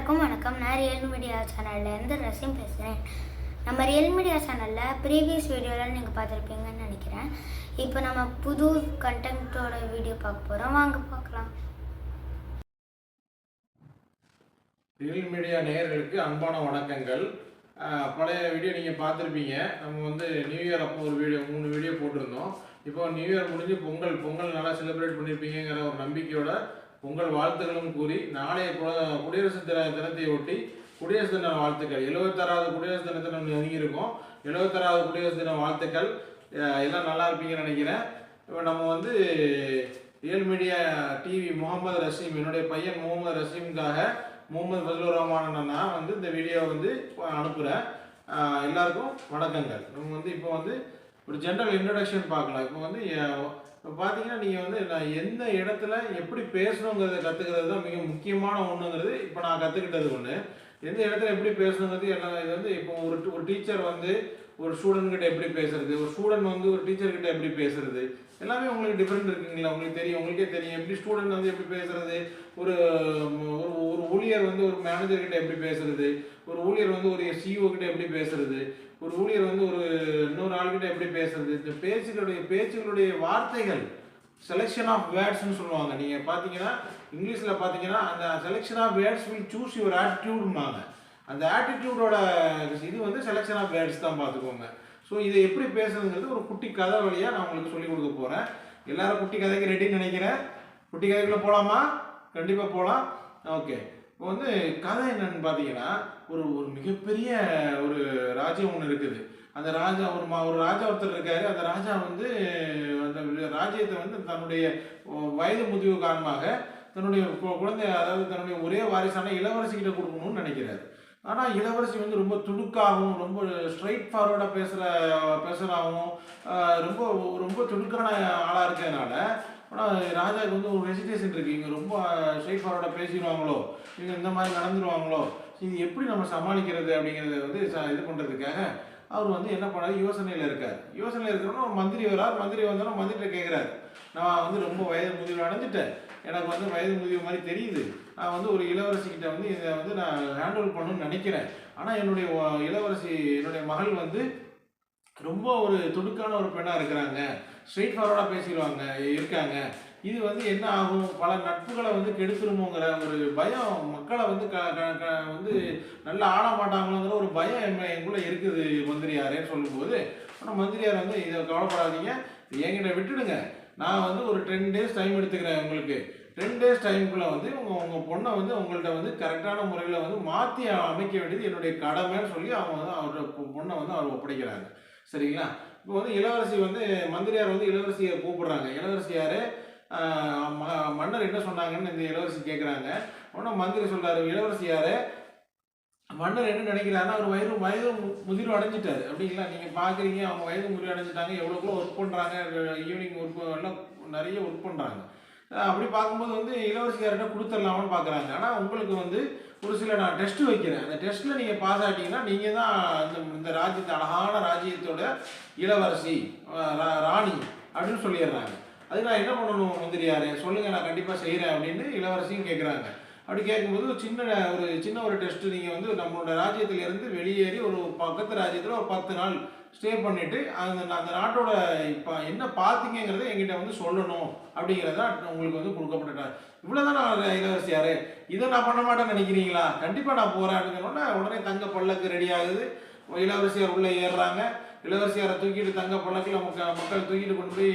எல்லாருக்கும் வணக்கம். நான் ரியல் மீடியா சேனல்லேருந்து ரசீம் பேசுகிறேன். நம்ம ரியல் மீடியா சேனலில் ப்ரீவியஸ் வீடியோவில் நீங்கள் பார்த்துருப்பீங்கன்னு நினைக்கிறேன். இப்போ நம்ம புது கண்டென்ட்டோட வீடியோ பார்க்க போகிறோம். வாங்க பார்க்கலாம். ரியல் மீடியா நேயர்களுக்கு அன்பான வணக்கங்கள். பழைய வீடியோ நீங்கள் பார்த்துருப்பீங்க. நம்ம நியூ இயர் அப்போ ஒரு வீடியோ 3 வீடியோ போட்டிருந்தோம். இப்போ நியூ இயர் முடிஞ்சு பொங்கல் நல்லா செலிப்ரேட் பண்ணியிருப்பீங்கிற ஒரு நம்பிக்கையோட பொங்கல் வாழ்த்துக்களும் கூறி நாளைய குடியரசு தினத்தை ஒட்டி குடியரசு தின வாழ்த்துக்கள் 76வது குடியரசு தினத்தை நம்ம நெருங்கியிருக்கோம். 76வது குடியரசு தின வாழ்த்துக்கள். எல்லாம் நல்லா இருப்பீங்கன்னு நினைக்கிறேன். இப்போ நம்ம real media TV Mohammed Rasim, என்னுடைய பையன் முகமது ரசீமுக்காக முகமது ஃபஜ்லுர் ரஹ்மான் அண்ணா இந்த வீடியோ அனுப்புகிறேன். எல்லாருக்கும் வணக்கங்கள். நம்ம இப்போ ஒரு ஜென்ரல் இன்ட்ரடக்ஷன் பார்க்கலாம். இப்போ பார்த்தீங்கன்னா நீங்கள் நான் எந்த இடத்துல எப்படி பேசணுங்கிறத கற்றுக்கிறது தான் மிக முக்கியமான ஒன்றுங்கிறது. இப்போ நான் கற்றுக்கிட்டது ஒன்று. எந்த இடத்துல எப்படி பேசணுங்கிறது எல்லாம் இது இப்போ ஒரு டீச்சர் ஒரு ஸ்டூடெண்ட் கிட்ட எப்படி பேசுறது, ஒரு ஸ்டூடெண்ட் ஒரு டீச்சர் கிட்ட எப்படி பேசுறது, எல்லாமே உங்களுக்கு டிஃப்ரெண்ட் இருக்குங்களா? உங்களுக்கே தெரியும் எப்படி ஸ்டூடெண்ட் எப்படி பேசுறது, ஒரு ஒரு ஊழியர் ஒரு மேனேஜர் கிட்ட எப்படி பேசுறது, ஒரு ஊழியர் ஒரு சிஇஓ கிட்ட எப்படி பேசுறது, ஒரு ஊழியர் ஒரு இன்னொரு ஆள்கிட்ட எப்படி பேசுறது. இந்த பேச்சுகளுடைய வார்த்தைகள் செலெக்ஷன் ஆஃப் வேர்ட்ஸ்ன்னு சொல்லுவாங்க. நீங்கள் பார்த்தீங்கன்னா இங்கிலீஷில் பார்த்தீங்கன்னா அந்த selection of words will choose your ஆட்டிடியூடுமாங்க. அந்த ஆட்டிடியூடோட இது செலெக்ஷன் ஆஃப் வேர்ட்ஸ் தான் பார்த்துக்கோங்க. ஸோ இதை எப்படி பேசுறதுங்கிறது ஒரு குட்டி கதை வழியாக நான் உங்களுக்கு சொல்லிக் கொடுக்க போகிறேன். எல்லாரும் குட்டி கதைக்கு ரெடின்னு நினைக்கிறேன். குட்டி கதைக்குள்ளே போகலாமா? கண்டிப்பாக போகலாம். ஓகே. இப்போ கதை என்னன்னு பார்த்தீங்கன்னா ஒரு மிகப்பெரிய ஒரு ராஜ்யம் ஒன்று இருக்குது. அந்த ராஜா ஒரு ராஜா ஒருத்தர் இருக்காரு. அந்த ராஜா அந்த ராஜ்யத்தை தன்னுடைய வயது முதிர்வு காரணமாக தன்னுடைய குழந்தை, அதாவது தன்னுடைய ஒரே வாரிசான இளவரசிக்கிட்ட கொடுக்கணும்னு நினைக்கிறாரு. ஆனால் இளவரசி ரொம்ப துடுக்காகவும் ரொம்ப ஸ்ட்ரைட் ஃபார்வர்டாக பேசுகிறாகவும் ரொம்ப ரொம்ப துடுக்கான ஆளாக இருக்கிறதுனால ஆனால் ராஜாவுக்கு ஒரு ஹெசிடேஷன் இருக்குது. இங்கே ரொம்ப ஸ்ட்ரைட் ஃபார்வர்டாக பேசிடுவாங்களோ, இவங்க இந்த மாதிரி நடந்துருவாங்களோ, இது எப்படி நம்ம சமாளிக்கிறது அப்படிங்கிறத இது பண்ணுறதுக்காக அவர் என்ன பண்ணாரு, யோசனையில் இருக்கிறோன்னா ஒரு மந்திரி வரார். மந்திரி வந்தாலும் மந்திரிட்ட கேட்குறாரு, நான் ரொம்ப வயது முதிர்வு அடைஞ்சிட்டேன், எனக்கு வயது முதிர்வு மாதிரி தெரியுது, நான் ஒரு இளவரசிக்கிட்ட இதை நான் ஹேண்டில் பண்ணணும்னு நினைக்கிறேன். ஆனால் என்னுடைய மகள் ரொம்ப ஒரு துடுக்கான ஒரு பெண்ணாக இருக்கிறாங்க, ஸ்ட்ரெயிட் ஃபார்வர்டாக இருக்காங்க. இது என்ன ஆகும், பல நட்புகளை கெடுத்துருமோங்கிற ஒரு பயம், மக்களை நல்லா ஆட மாட்டாங்களோங்கிற ஒரு பயம் எங்குள்ள இருக்குது மந்திரியாரேன்னு சொல்லும்போது, ஆனால் மந்திரியார் இதை கவலைப்படாதீங்க, என்கிட்ட விட்டுடுங்க, நான் ஒரு 10 days டைம் எடுத்துக்கிறேன். உங்களுக்கு 10 days டைமுக்குள்ளே உங்கள் பொண்ணை உங்கள்கிட்ட கரெக்டான முறையில் மாற்றி அமைக்க வேண்டியது என்னுடைய கடமைன்னு சொல்லி அவங்க அவரோட பொண்ணை அவர் ஒப்படைக்கிறாங்க. சரிங்களா? இப்போ இளவரசி மந்திரியார் இளவரசியை கூப்பிடுறாங்க. இளவரசியார் மன்னர் என்ன சொன்னாங்கன்னு இந்த இளவரசி கேட்குறாங்க. உடனே மந்திரி சொல்கிறாரு, இளவரசியார் மன்னர் என்ன நினைக்கிறாருன்னா அவர் வயது முதிர்வு அடைஞ்சிட்டாரு அப்படிங்களா? நீங்கள் பார்க்குறீங்க அவங்க வயது முதிர்வு அடைஞ்சிட்டாங்க, எவ்வளோக்குள்ள ஒர்க் பண்ணுறாங்க, ஈவினிங் ஒர்க் எல்லாம் நிறைய ஒர்க் பண்ணுறாங்க. அப்படி பார்க்கும்போது இளவரசியார்கிட்ட கொடுத்துடலாமான்னு பார்க்குறாங்க. ஆனால் உங்களுக்கு ஒரு சில நான் டெஸ்ட் வைக்கிறேன், அந்த டெஸ்ட்டில் நீங்கள் பாஸ் ஆகிட்டீங்கன்னா நீங்கள் தான் இந்த ராஜ்யத்தை அழகான ராஜ்யத்தோட இளவரசி ராணி அப்படின்னு சொல்லிடுறாங்க. அதுக்கு நான் என்ன பண்ணணும் மந்திரியாரே சொல்லுங்கள், நான் கண்டிப்பாக செய்கிறேன் அப்படின்னு இளவரசியும் கேட்குறாங்க. அப்படி கேட்கும்போது ஒரு சின்ன ஒரு டெஸ்ட்டு, நீங்கள் நம்மளோட ராஜ்யத்திலேருந்து வெளியேறி ஒரு பக்கத்து ராஜ்யத்தில் ஒரு 10 நாள் ஸ்டே பண்ணிவிட்டு அந்த நாட்டோட இப்போ என்ன பார்த்தீங்கிறத என்கிட்ட சொல்லணும் அப்படிங்கிறத உங்களுக்கு கொடுக்கப்பட்டார். இவ்வளோதான் நான் இளவரசியார், இதை நான் பண்ண மாட்டேன்னு நினைக்கிறீங்களா? கண்டிப்பாக நான் போகிறேன் அப்படின்னா உடனே தங்க பல்லக்கு ரெடி ஆகுது. இளவரசியார் உள்ளே ஏறுறாங்க. இளவரசியாரை தூக்கிட்டு தங்க பல்லக்கில் மக்கள் தூக்கிட்டு கொண்டு போய்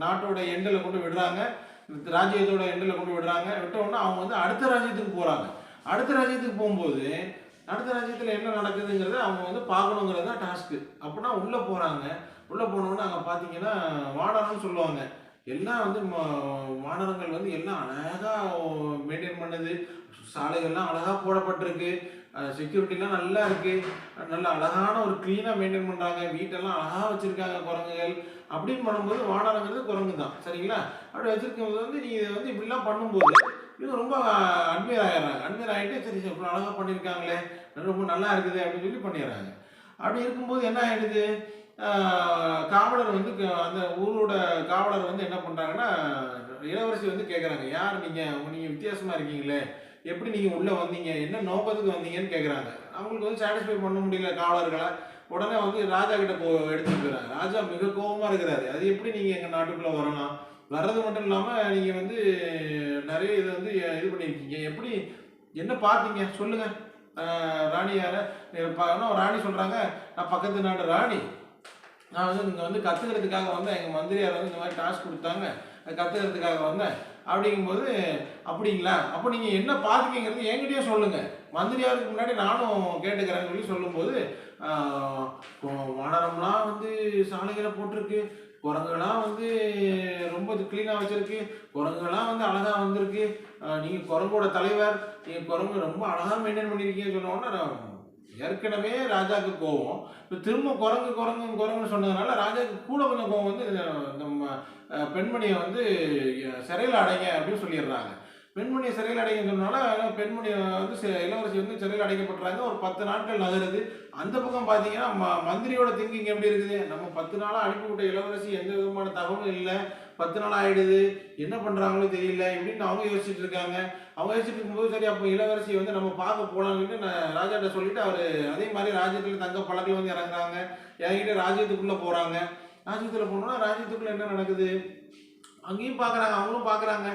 நாட்டோட எண்டில் கொண்டு விடுறாங்க, ராஜ்யத்தோட எண்டில் கொண்டு விடுறாங்க. விட்ட உடனே அவங்க அடுத்த ராஜ்யத்துக்கு போகிறாங்க. அடுத்த ராஜ்யத்துக்கு போகும்போது அடுத்த ராஜ்யத்தில் என்ன நடக்குதுங்கிறத அவங்க பார்க்கணுங்கிறது தான் டாஸ்க்கு. அப்படின்னா உள்ளே போகிறாங்க. உள்ளே போனோடனே அங்கே பார்த்தீங்கன்னா வானரம்னு சொல்லுவாங்க. எல்லாம் வானரங்கள் எல்லாம் அழகாக மெயின்டைன் பண்ணுது, சாலைகள்லாம் அழகாக போடப்பட்டிருக்கு, செக்யூரிட்டிலாம் நல்லா இருக்குது, நல்ல அழகான ஒரு க்ளீனாக மெயின்டைன் பண்ணுறாங்க, வீட்டெல்லாம் அழகாக வச்சுருக்காங்க குரங்குகள். அப்படின்னு பண்ணும்போது வானரங்கிறது குரங்கு தான். சரிங்களா? அப்படி வச்சுருக்கும்போது நீங்கள் இப்படிலாம் பண்ணும்போது இவங்க ரொம்ப அட்மையர் ஆகிட்டு சரி இவ்வளோ அழகாக பண்ணியிருக்காங்களே, ரொம்ப நல்லா இருக்குது அப்படின்னு சொல்லி பண்ணிடுறாங்க. அப்படி இருக்கும்போது என்ன ஆகிடுது, காவலர் அந்த ஊரோட காவலர் என்ன பண்ணுறாங்கன்னா, இளவரசி கேட்குறாங்க, யார் நீங்கள் வித்தியாசமாக இருக்கீங்களே, எப்படி நீங்கள் உள்ளே வந்தீங்க, என்ன நோக்கத்துக்கு வந்தீங்கன்னு கேட்குறாங்க. அவங்களுக்கு வந்து சாட்டிஸ்ஃபை பண்ண முடியல காவலர்களை. உடனே வந்து ராஜா கிட்ட எடுத்துட்டு போயிறாங்க. ராஜா மிக கோபமாக இருக்கிறாரு. அது எப்படி நீங்கள் எங்கள் நாட்டுக்குள்ளே வரலாம், வர்றது மட்டும் இல்லாமல் நீங்கள் வந்து நிறைய இதை வந்து இது பண்ணியிருக்கீங்க, எப்படி என்ன பார்த்தீங்க சொல்லுங்கள். ராணி யார ராணி சொல்கிறாங்க, நான் பக்கத்து நாட்டு ராணி, நான் வந்து இங்கே வந்து கற்றுக்கிறதுக்காக வந்தேன், எங்கள் மந்திரியார் வந்து இந்த மாதிரி டாஸ்க் கொடுத்தாங்க, கற்றுக்கிறதுக்காக வந்தேன். அப்படிங்கும்போது அப்படிங்களா, அப்போ நீங்கள் என்ன பார்த்துக்கிங்கிறது என்கிட்டயே சொல்லுங்கள், மந்திரியாருக்கு முன்னாடி நானும் கேட்டுக்கிறேன்னு சொல்லும்போது வானரம்லாம் வந்து சாலைகளை போட்டிருக்கு, குரங்குலாம் வந்து ரொம்ப க்ளீனாக வச்சுருக்கு, குரங்குலாம் வந்து அழகாக வந்திருக்கு, நீங்கள் குரங்கோட தலைவர், நீங்கள் குரங்கு ரொம்ப அழகாக மெயின்டைன் பண்ணியிருக்கீங்கன்னு சொன்னோன்னா நான் ஏற்கனவே ராஜாவுக்கு கோவம். இப்போ திரும்ப குரங்குன்னு சொன்னதுனால ராஜாவுக்கு கூட கொஞ்சம் கோவம் வந்து நம்ம பெண்மணியை வந்து சிறையில் அடைங்க அப்படின்னு சொல்லிடுறாங்க. பெண்மணியை சிறையில் அடைங்கன்னு சொன்னால பெண்மணி வந்து இளவரசி வந்து சிறையில் அடைக்கப்படுறாங்க. ஒரு 10 நாட்கள் நகருது. அந்த பக்கம் பார்த்தீங்கன்னா மந்திரியோட திங்கிங் எப்படி இருக்குது, நம்ம 10 நாளாக அனுப்பிவிட்ட இளவரசி எந்த விதமான தகவலும் இல்லை, 10 நாள் ஆகிடுது, என்ன பண்ணுறாங்களோ தெரியல இப்படின்னு அவங்க யோசிச்சுட்டு இருக்காங்க. அவங்க யோசிச்சுட்டு இருக்கும்போது சரி அப்போ இளவரசியை வந்து நம்ம பார்க்க போகலான்னு நான் ராஜாட்ட சொல்லிவிட்டு அவர் அதே மாதிரி ராஜ்யத்தில் தங்க பழக்கில் வந்து இறங்குறாங்க. இறங்கிட்டு ராஜ்யத்துக்குள்ளே போகிறாங்க. ராஜ்யத்தில் போனோன்னா ராஜ்யத்துக்குள்ளே என்ன நடக்குது அங்கேயும் பார்க்குறாங்க, அவங்களும் பார்க்குறாங்க.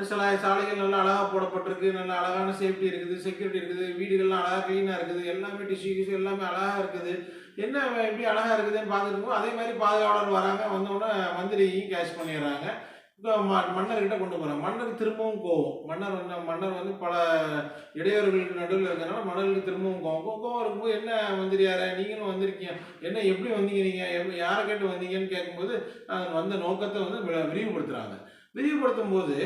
சில சாலைகள் நல்லா அழகாக போடப்பட்டிருக்கு, நல்லா அழகான சேஃப்டி இருக்குது, செக்யூரிட்டி இருக்குது, வீடுகள்லாம் அழகாக க்ளீனாக இருக்குது, எல்லாமே டிஷ்யூ எல்லாமே அழகாக இருக்குது. என்ன எப்படி அழகாக இருக்குதுன்னு பார்த்துருக்கோம். அதே மாதிரி பாதுகாவலர் வராங்க, வந்தோடனே மந்திரியும் கேஷ் பண்ணிடுறாங்க. இப்போ மன்னர்கிட்ட கொண்டு போகிறாங்க. மன்னருக்கு திரும்பவும் கோவம். மன்னர் வந்து பல இடையூறுகளுக்கு நடுவில் இருக்கிறனால மன்னருக்கு திரும்பவும் கோவம் இருக்கும்போது என்ன மந்திரியார நீங்களும் வந்திருக்கீங்க, என்ன எப்படி வந்தீங்க, நீங்கள் யாரை கேட்டு வந்தீங்கன்னு கேட்கும்போது வந்த நோக்கத்தை வந்து விரிவுபடுத்துகிறாங்க. விரிவுபடுத்தும் போது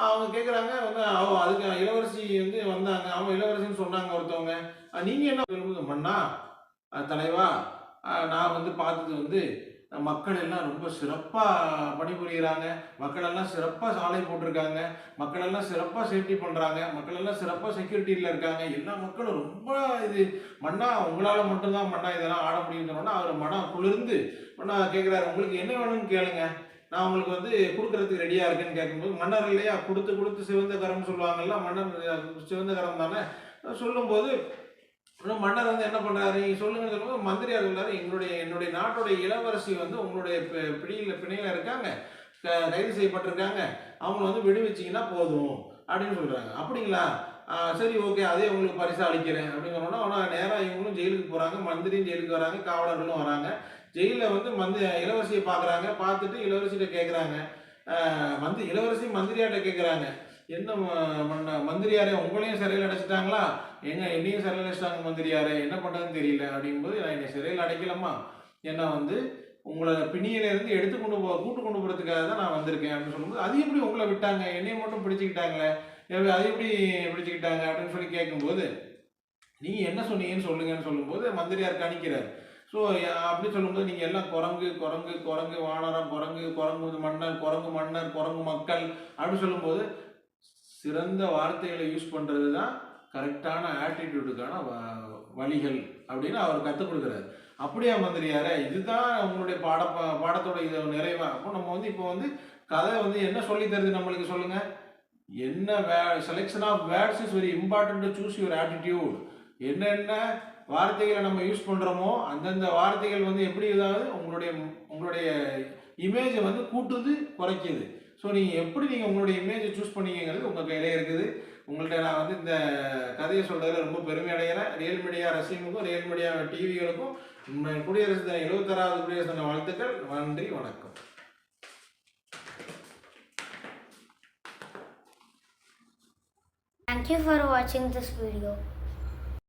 அவங்க கேட்குறாங்க வந்து அதுக்கு இளவரசி வந்து வந்தாங்க, அவங்க இளவரசின்னு சொன்னாங்க ஒருத்தவங்க. நீங்கள் என்ன சொல்லும்போது மன்னா தலைவா நான் வந்து பார்த்தது வந்து மக்கள் எல்லாம் ரொம்ப சிறப்பாக பணிபுரிகிறாங்க, மக்கள் எல்லாம் சிறப்பாக சாலை போட்டிருக்காங்க, மக்கள் எல்லாம் சிறப்பாக சேஃப்டி பண்ணுறாங்க, மக்கள் எல்லாம் சிறப்பாக செக்யூரிட்டியில் இருக்காங்க, எல்லா மக்களும் ரொம்ப இது மன்னா உங்களால் மட்டும்தான் மன்னா இதெல்லாம் ஆட முடியும்னு சொன்னோன்னா அவர் மனம் குளிர்ந்து மன்னா கேட்குறாரு, உங்களுக்கு என்ன வேணும்னு கேளுங்க, நான் உங்களுக்கு வந்து கொடுக்கறதுக்கு ரெடியாக இருக்குன்னு கேட்கும்போது மன்னர் இல்லையா கொடுத்து சிவந்த கரம்னு சொல்லுவாங்கல்ல, மன்னர் சிவந்த கரம் தானே சொல்லும்போது மன்னர் வந்து என்ன பண்ணுறாரு, நீங்கள் சொல்லுங்கன்னு சொல்லும்போது மந்திரியார் சொல்றாரு, என்னுடைய நாட்டுடைய இளவரசி வந்து உங்களுடைய பிணையில் இருக்காங்க, கைது செய்யப்பட்டிருக்காங்க, அவங்கள வந்து விடுவிச்சிங்கன்னா போதும் அப்படின்னு சொல்கிறாங்க. அப்படிங்களா, சரி ஓகே அதே உங்களுக்கு பரிசு அளிக்கிறேன் அப்படின்னு சொன்னோன்னா ஆனால் நேராக இவங்களும் ஜெயிலுக்கு போகிறாங்க, மந்திரியும் ஜெயிலுக்கு வராங்க, காவலர்களும் வராங்க. ஜெயிலில் வந்து இளவரசியை பார்க்குறாங்க. பார்த்துட்டு இளவரசிகிட்ட கேட்குறாங்க, இளவரசி மந்திரியார்கிட்ட கேட்குறாங்க, என்ன மந்திரியாரே உங்களையும் சிறையில் அடைச்சிட்டாங்களா, என்னையும் சிறையில் அடைச்சிட்டாங்க மந்திரியாரே, என்ன பண்ணுறதுன்னு தெரியல அப்படிங்கும்போது நான் என்னை சிறையில் அடைக்கலாமா, ஏன்னா வந்து உங்களை பிணியிலேருந்து கூட்டு கொண்டு போகிறதுக்காக தான் நான் வந்திருக்கேன் அப்படின்னு சொல்லும்போது அது எப்படி உங்களை விட்டாங்க, என்னையை மட்டும் பிடிச்சிக்கிட்டாங்களே, அது எப்படி பிடிச்சிக்கிட்டாங்க அப்படின்னு சொல்லி கேட்கும்போது நீங்கள் என்ன சொன்னீங்கன்னு சொல்லுங்கன்னு சொல்லும்போது மந்திரியார் கணிக்கிறார். ஸோ அப்படி சொல்லும்போது நீங்கள் எல்லாம் குரங்கு வானரம், குரங்கு மன்னர், குரங்கு மக்கள் அப்படின்னு சொல்லும்போது சிறந்த வார்த்தைகளை யூஸ் பண்ணுறது தான் கரெக்டான ஆட்டிடியூடுக்கான வழிகள் அப்படின்னு அவர் கற்றுக் கொடுக்குறாரு. அப்படியா மந்திரியாரே, இதுதான் உங்களுடைய பாடத்தோட இது நிறைவா, அப்போ நம்ம வந்து இப்போ வந்து கதை வந்து என்ன சொல்லி தருது நம்மளுக்கு சொல்லுங்கள், என்ன selection of words is very important to choose your attitude. என்னென்ன வார்த்தைகளை நம்ம யூஸ் பண்ணுறோமோ அந்தந்த வார்த்தைகள் வந்து எப்படி ஏதாவது உங்களுடைய இமேஜை வந்து கூட்டுது குறைக்குது. ஸோ நீங்கள் எப்படி உங்களுடைய இமேஜை சூஸ் பண்ணிக்கிறது உங்கள் கையிலே இருக்குது. உங்கள்கிட்ட நான் வந்து இந்த கதையை சொல்கிறதுல ரொம்ப பெருமை அடைகிறேன். ரியல் மீடியா ரசிகனுக்கும் ரியல் மீடியா டிவிகளுக்கும் குடியரசு தின 76வது குடியரசு தின வாழ்த்துக்கள். நன்றி, வணக்கம். Thank you for watching this video.